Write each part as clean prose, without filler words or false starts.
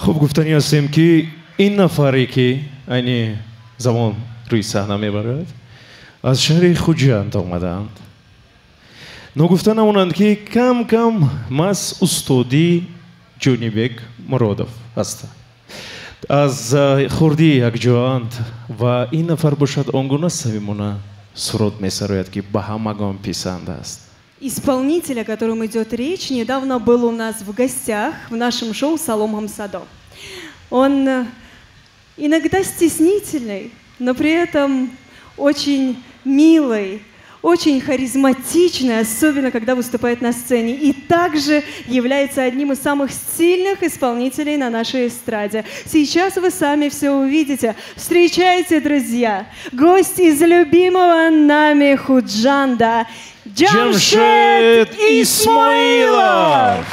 خب گفتنی هستیم که این نفری که اینی زمان روی صحنه میبرد از شهر خوجند آمدند. نگفته نمونند که کم کم مس استادی جونیبک مرادف هست. از خوردی یک جواند و این نفر باشد آنگونه سویمونه سرود میسروید که به همگان پسند است. Исполнитель, о котором идет речь, недавно был у нас в гостях в нашем шоу «Салом Хамсадо». Он иногда стеснительный, но при этом очень милый, очень харизматичный, особенно когда выступает на сцене. И также является одним из самых сильных исполнителей на нашей эстраде. Сейчас вы сами все увидите. Встречайте, друзья, гость из любимого нами Худжанда Джамшед Исмаилов!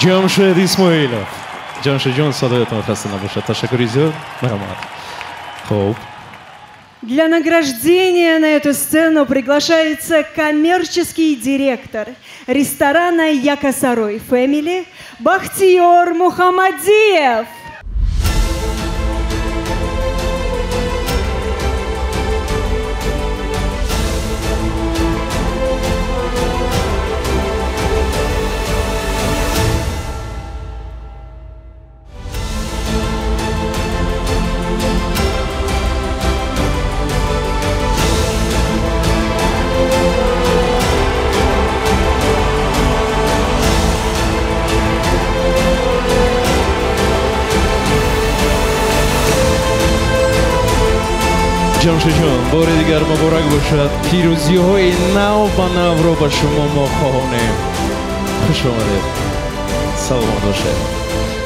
Джамшед Исмаилов. Джамшед Джон, садоятон хасты набашад. Ташакур изёр. Мархамат. Хоп. Для награждения на эту сцену приглашается коммерческий директор ресторана Якосарой Фэмили Бахтиёр Мухамадиев. جان بار دیگر مبارک باشد. پیروزی های نو به نو رو به شما ما خواهانیم. خوش آمدید. سلام باشه.